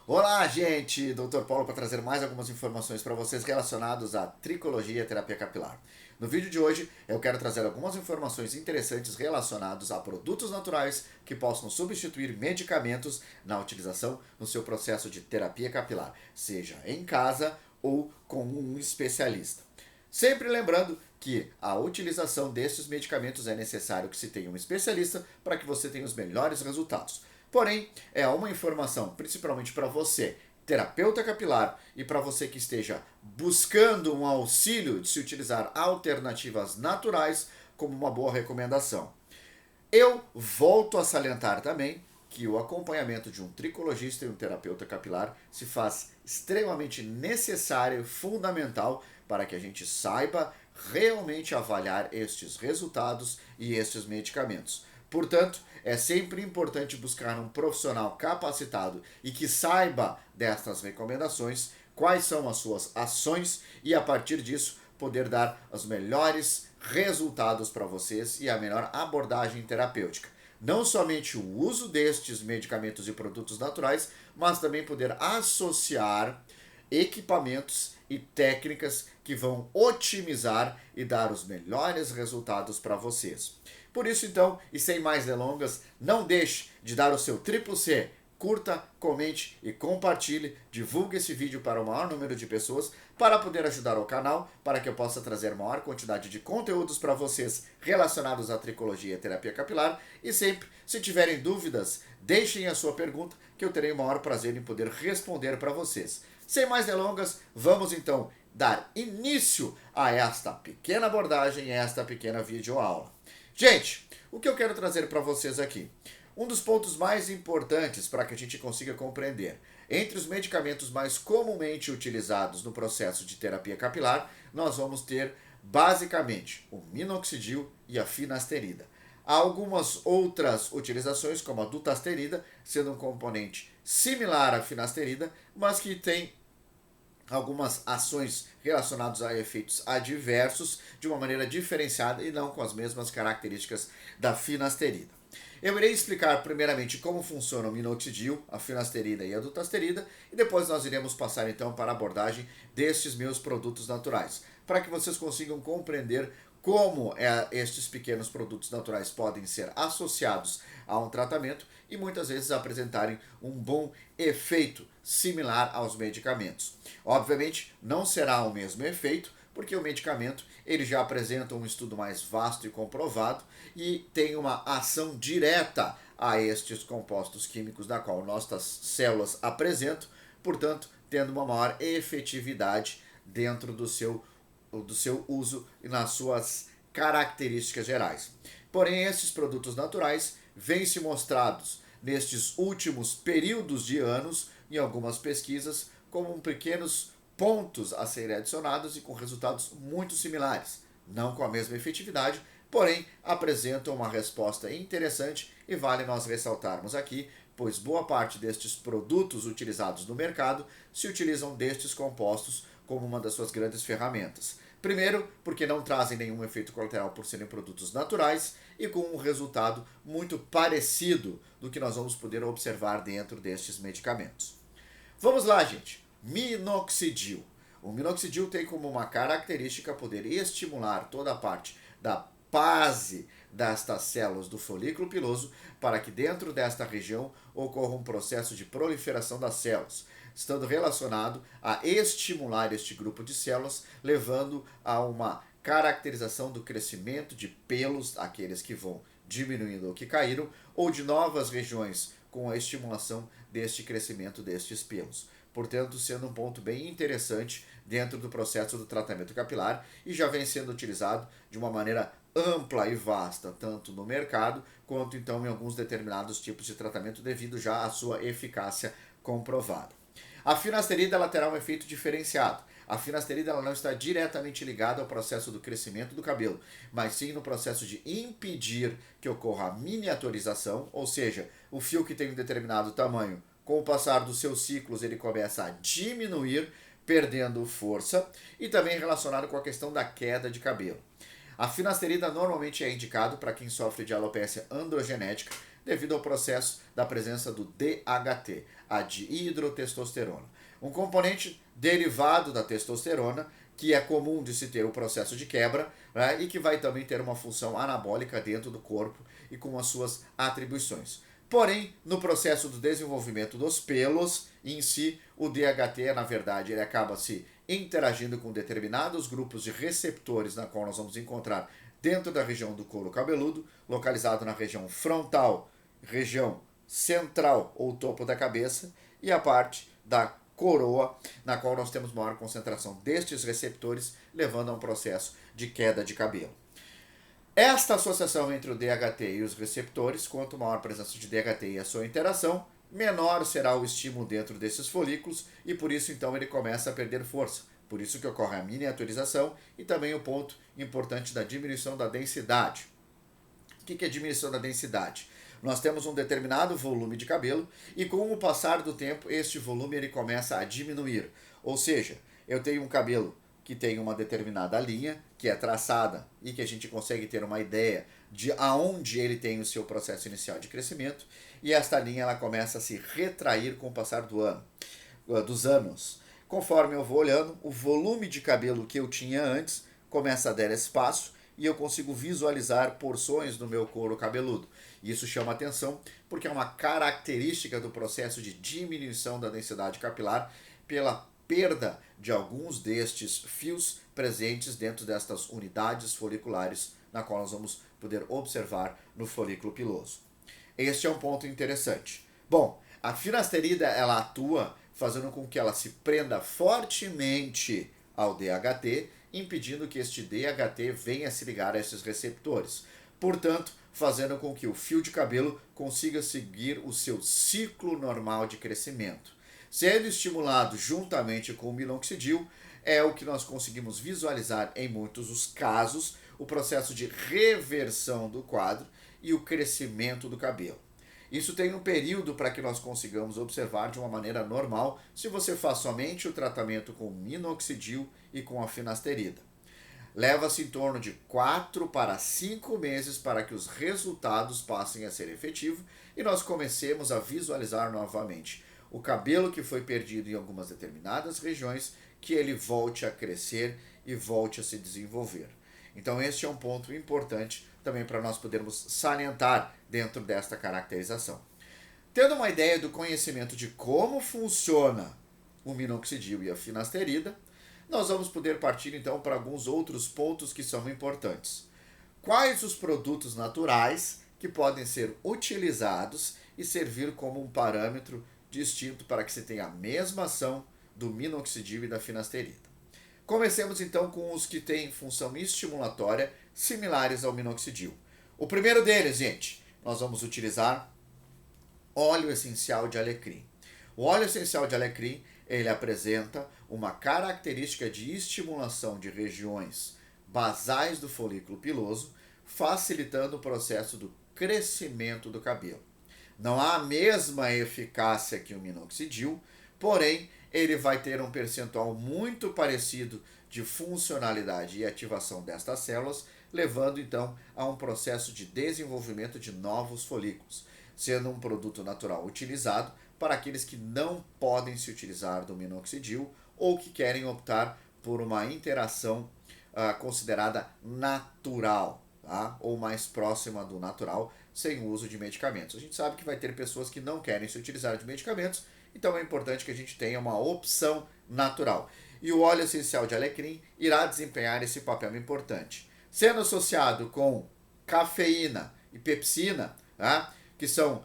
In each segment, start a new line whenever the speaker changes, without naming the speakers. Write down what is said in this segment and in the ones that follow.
Olá, gente! Dr. Paulo para trazer mais algumas informações para vocês relacionadas à tricologia e terapia capilar. No vídeo de hoje, eu quero trazer algumas informações interessantes relacionadas a produtos naturais que possam substituir medicamentos na utilização no seu processo de terapia capilar, seja em casa ou com um especialista. Sempre lembrando que a utilização destes medicamentos é necessário que se tenha um especialista para que você tenha os melhores resultados. Porém, é uma informação principalmente para você, terapeuta capilar, e para você que esteja buscando um auxílio de se utilizar alternativas naturais como uma boa recomendação. Eu volto a salientar também que o acompanhamento de um tricologista e um terapeuta capilar se faz extremamente necessário e fundamental para que a gente saiba realmente avaliar estes resultados e estes medicamentos. Portanto, é sempre importante buscar um profissional capacitado e que saiba destas recomendações, quais são as suas ações e a partir disso poder dar os melhores resultados para vocês e a melhor abordagem terapêutica. Não somente o uso destes medicamentos e produtos naturais, mas também poder associar equipamentos e técnicas que vão otimizar e dar os melhores resultados para vocês. Por isso, então, e sem mais delongas, não deixe de dar o seu triplo C. Curta, comente e compartilhe, divulgue esse vídeo para o maior número de pessoas para poder ajudar o canal, para que eu possa trazer maior quantidade de conteúdos para vocês relacionados à tricologia e terapia capilar. E sempre, se tiverem dúvidas, deixem a sua pergunta que eu terei o maior prazer em poder responder para vocês. Sem mais delongas, vamos então dar início a esta pequena abordagem, a esta pequena videoaula. Gente, o que eu quero trazer para vocês aqui? Um dos pontos mais importantes para que a gente consiga compreender. Entre os medicamentos mais comumente utilizados no processo de terapia capilar, nós vamos ter basicamente o minoxidil e a finasterida. Há algumas outras utilizações, como a dutasterida, sendo um componente similar à finasterida, mas que tem algumas ações relacionadas a efeitos adversos de uma maneira diferenciada e não com as mesmas características da finasterida. Eu irei explicar primeiramente como funciona o minoxidil, a finasterida e a dutasterida e depois nós iremos passar então para a abordagem destes meus produtos naturais, para que vocês consigam compreender como estes pequenos produtos naturais podem ser associados a um tratamento e muitas vezes apresentarem um bom efeito similar aos medicamentos. Obviamente, não será o mesmo efeito, porque o medicamento ele já apresenta um estudo mais vasto e comprovado e tem uma ação direta a estes compostos químicos da qual nossas células apresentam, portanto, tendo uma maior efetividade dentro do seu uso e nas suas características gerais. Porém, esses produtos naturais vêm se mostrados nestes últimos períodos de anos, em algumas pesquisas, como pequenos pontos a serem adicionados e com resultados muito similares. Não com a mesma efetividade, porém apresentam uma resposta interessante e vale nós ressaltarmos aqui, pois boa parte destes produtos utilizados no mercado se utilizam destes compostos como uma das suas grandes ferramentas. Primeiro, porque não trazem nenhum efeito colateral por serem produtos naturais e com um resultado muito parecido do que nós vamos poder observar dentro destes medicamentos. Vamos lá, gente. Minoxidil. O minoxidil tem como uma característica poder estimular toda a parte da base destas células do folículo piloso para que dentro desta região ocorra um processo de proliferação das células, estando relacionado a estimular este grupo de células, levando a uma caracterização do crescimento de pelos, aqueles que vão diminuindo ou que caíram, ou de novas regiões com a estimulação deste crescimento destes pelos. Portanto, sendo um ponto bem interessante dentro do processo do tratamento capilar e já vem sendo utilizado de uma maneira ampla e vasta, tanto no mercado quanto então em alguns determinados tipos de tratamento devido já à sua eficácia comprovada. A finasterida ela terá um efeito diferenciado. A finasterida ela não está diretamente ligada ao processo do crescimento do cabelo, mas sim no processo de impedir que ocorra a miniaturização, ou seja, o fio que tem um determinado tamanho, com o passar dos seus ciclos ele começa a diminuir, perdendo força, e também relacionado com a questão da queda de cabelo. A finasterida normalmente é indicado para quem sofre de alopecia androgenética, devido ao processo da presença do DHT, a dihidrotestosterona, um componente derivado da testosterona, que é comum de se ter o processo de quebra, né, e que vai também ter uma função anabólica dentro do corpo e com as suas atribuições. Porém, no processo do desenvolvimento dos pelos em si, o DHT, na verdade, ele acaba se interagindo com determinados grupos de receptores, na qual nós vamos encontrar dentro da região do couro cabeludo, localizado na região frontal, região central ou topo da cabeça, e a parte da coroa, na qual nós temos maior concentração destes receptores, levando a um processo de queda de cabelo. Esta associação entre o DHT e os receptores, quanto maior a presença de DHT e a sua interação, menor será o estímulo dentro desses folículos e por isso então ele começa a perder força. Por isso que ocorre a miniaturização e também o ponto importante da diminuição da densidade. O que é diminuição da densidade? Nós temos um determinado volume de cabelo e com o passar do tempo este volume ele começa a diminuir. Ou seja, eu tenho um cabelo que tem uma determinada linha, que é traçada e que a gente consegue ter uma ideia de aonde ele tem o seu processo inicial de crescimento, e esta linha ela começa a se retrair com o passar dos anos. Conforme eu vou olhando, o volume de cabelo que eu tinha antes começa a dar espaço e eu consigo visualizar porções do meu couro cabeludo. Isso chama atenção porque é uma característica do processo de diminuição da densidade capilar pela perda de alguns destes fios presentes dentro destas unidades foliculares, na qual nós vamos poder observar no folículo piloso. Este é um ponto interessante. Bom, a finasterida ela atua fazendo com que ela se prenda fortemente ao DHT, impedindo que este DHT venha se ligar a esses receptores. Portanto, fazendo com que o fio de cabelo consiga seguir o seu ciclo normal de crescimento. Sendo estimulado juntamente com o minoxidil, é o que nós conseguimos visualizar em muitos dos casos, o processo de reversão do quadro e o crescimento do cabelo. Isso tem um período para que nós consigamos observar de uma maneira normal se você faz somente o tratamento com minoxidil e com a finasterida. Leva-se em torno de 4 para 5 meses para que os resultados passem a ser efetivos e nós comecemos a visualizar novamente o cabelo que foi perdido em algumas determinadas regiões, que ele volte a crescer e volte a se desenvolver. Então este é um ponto importante também para nós podermos salientar dentro desta caracterização. Tendo uma ideia do conhecimento de como funciona o minoxidil e a finasterida, nós vamos poder partir então para alguns outros pontos que são importantes. Quais os produtos naturais que podem ser utilizados e servir como um parâmetro distinto para que se tenha a mesma ação do minoxidil e da finasterida? Comecemos então com os que têm função estimulatória similares ao minoxidil. O primeiro deles, gente, nós vamos utilizar óleo essencial de alecrim. O óleo essencial de alecrim, ele apresenta uma característica de estimulação de regiões basais do folículo piloso, facilitando o processo do crescimento do cabelo. Não há a mesma eficácia que o minoxidil, porém, ele vai ter um percentual muito parecido de funcionalidade e ativação destas células, levando então a um processo de desenvolvimento de novos folículos, sendo um produto natural utilizado para aqueles que não podem se utilizar do minoxidil ou que querem optar por uma interação considerada natural, tá? Ou mais próxima do natural, sem o uso de medicamentos. A gente sabe que vai ter pessoas que não querem se utilizar de medicamentos, então é importante que a gente tenha uma opção natural. E o óleo essencial de alecrim irá desempenhar esse papel importante. Sendo associado com cafeína e pepsina, tá? Que são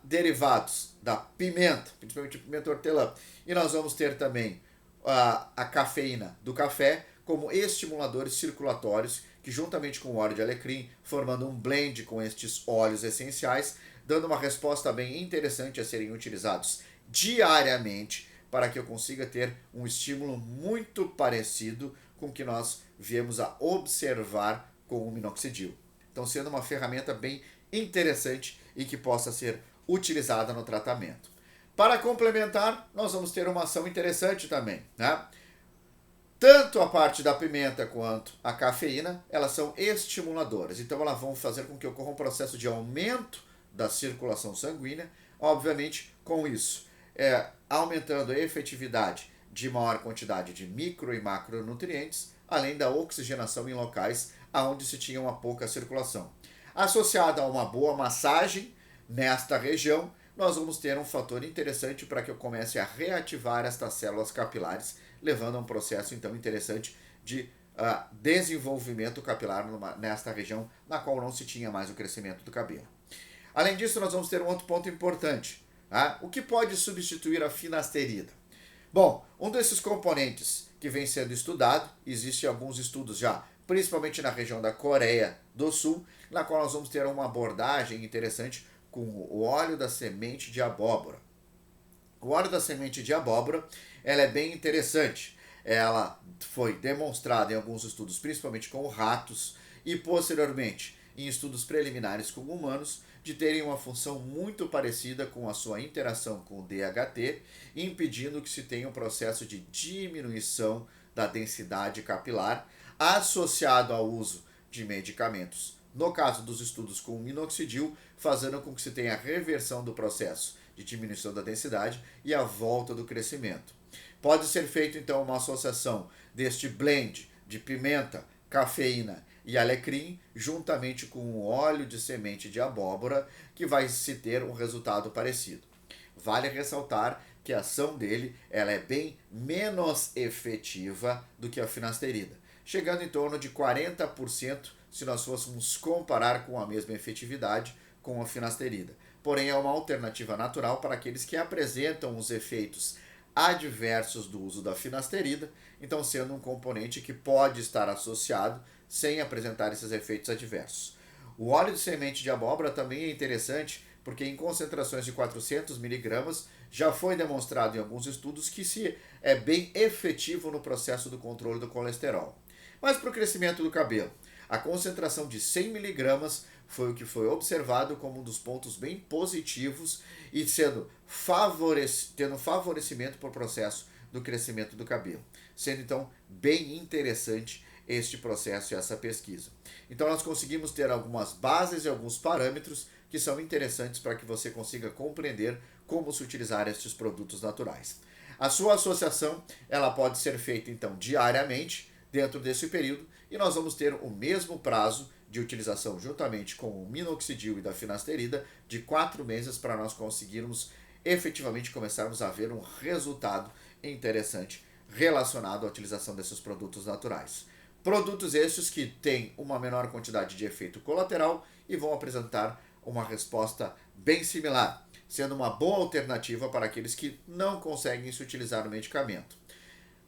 derivados da pimenta, principalmente pimenta hortelã. E nós vamos ter também a cafeína do café como estimuladores circulatórios, que juntamente com o óleo de alecrim, formando um blend com estes óleos essenciais, dando uma resposta bem interessante a serem utilizados diariamente, para que eu consiga ter um estímulo muito parecido com o que nós viemos a observar com o minoxidil. Então, sendo uma ferramenta bem interessante e que possa ser utilizada no tratamento. Para complementar, nós vamos ter uma ação interessante também, né? Tanto a parte da pimenta quanto a cafeína, elas são estimuladores. Então, elas vão fazer com que ocorra um processo de aumento da circulação sanguínea, obviamente com isso aumentando a efetividade de maior quantidade de micro e macronutrientes, além da oxigenação em locais onde se tinha uma pouca circulação. Associado a uma boa massagem nesta região, nós vamos ter um fator interessante para que eu comece a reativar estas células capilares, levando a um processo então interessante de desenvolvimento capilar nesta região na qual não se tinha mais o crescimento do cabelo. Além disso, nós vamos ter um outro ponto importante. O que pode substituir a finasterida? Bom, um desses componentes que vem sendo estudado, existem alguns estudos já, principalmente na região da Coreia do Sul, na qual nós vamos ter uma abordagem interessante com o óleo da semente de abóbora. O óleo da semente de abóbora, ela é bem interessante. Ela foi demonstrada em alguns estudos, principalmente com ratos, e posteriormente em estudos preliminares com humanos, de terem uma função muito parecida com a sua interação com o DHT, impedindo que se tenha um processo de diminuição da densidade capilar associado ao uso de medicamentos. No caso dos estudos com o minoxidil, fazendo com que se tenha a reversão do processo de diminuição da densidade e a volta do crescimento. Pode ser feito então uma associação deste blend de pimenta, cafeína e alecrim, juntamente com o óleo de semente de abóbora, que vai se ter um resultado parecido. Vale ressaltar que a ação dele ela é bem menos efetiva do que a finasterida, chegando em torno de 40% se nós fôssemos comparar com a mesma efetividade com a finasterida. Porém, é uma alternativa natural para aqueles que apresentam os efeitos adversos do uso da finasterida, então sendo um componente que pode estar associado sem apresentar esses efeitos adversos. O óleo de semente de abóbora também é interessante porque em concentrações de 400 mg já foi demonstrado em alguns estudos que é bem efetivo no processo do controle do colesterol. Mas para o crescimento do cabelo, a concentração de 100 mg foi o que foi observado como um dos pontos bem positivos e tendo favorecimento para o processo do crescimento do cabelo, sendo então bem interessante este processo e essa pesquisa. Então nós conseguimos ter algumas bases e alguns parâmetros que são interessantes para que você consiga compreender como se utilizar estes produtos naturais. A sua associação ela pode ser feita então diariamente dentro desse período e nós vamos ter o mesmo prazo de utilização juntamente com o minoxidil e da finasterida de 4 meses para nós conseguirmos efetivamente começarmos a ver um resultado interessante relacionado à utilização desses produtos naturais. Produtos estes que têm uma menor quantidade de efeito colateral e vão apresentar uma resposta bem similar, sendo uma boa alternativa para aqueles que não conseguem se utilizar o medicamento.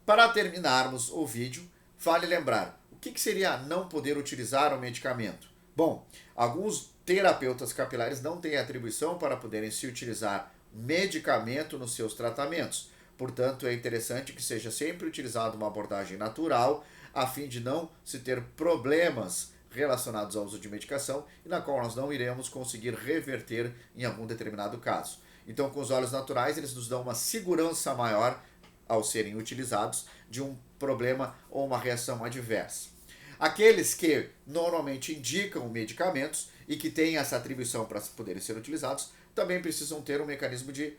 Para terminarmos o vídeo, vale lembrar, o que seria não poder utilizar o medicamento? Bom, alguns terapeutas capilares não têm atribuição para poderem se utilizar medicamento nos seus tratamentos. Portanto, é interessante que seja sempre utilizada uma abordagem natural, a fim de não se ter problemas relacionados ao uso de medicação e na qual nós não iremos conseguir reverter em algum determinado caso. Então, com os óleos naturais, eles nos dão uma segurança maior ao serem utilizados de um problema ou uma reação adversa. Aqueles que normalmente indicam medicamentos e que têm essa atribuição para poderem ser utilizados, também precisam ter um mecanismo de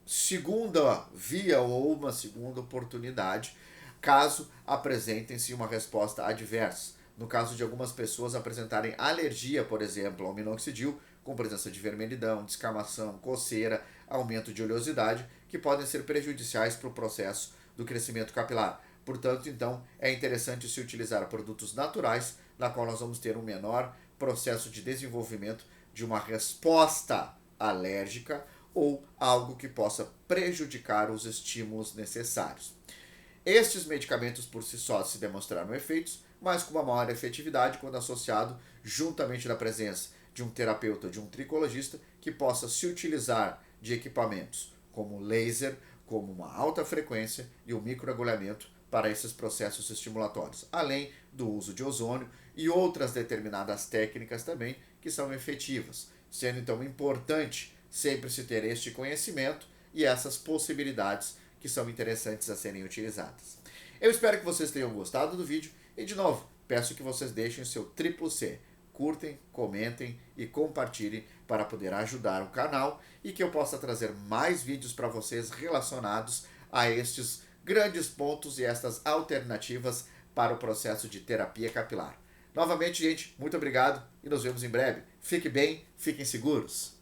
segunda via ou uma segunda oportunidade, caso apresentem-se uma resposta adversa. No caso de algumas pessoas apresentarem alergia, por exemplo, ao minoxidil, com presença de vermelhidão, descamação, coceira, aumento de oleosidade, que podem ser prejudiciais para o processo do crescimento capilar. Portanto, então, é interessante se utilizar produtos naturais, na qual nós vamos ter um menor processo de desenvolvimento de uma resposta alérgica ou algo que possa prejudicar os estímulos necessários. Estes medicamentos por si só se demonstraram efeitos, mas com uma maior efetividade quando associado juntamente da presença de um terapeuta, de um tricologista, que possa se utilizar de equipamentos como laser, como uma alta frequência e o microagulhamento para esses processos estimulatórios, além do uso de ozônio e outras determinadas técnicas também que são efetivas, sendo então importante sempre se ter este conhecimento e essas possibilidades que são interessantes a serem utilizadas. Eu espero que vocês tenham gostado do vídeo e, de novo, peço que vocês deixem o seu triplo C, curtem, comentem e compartilhem para poder ajudar o canal e que eu possa trazer mais vídeos para vocês relacionados a estes grandes pontos e estas alternativas para o processo de terapia capilar. Novamente, gente, muito obrigado e nos vemos em breve. Fiquem bem, fiquem seguros.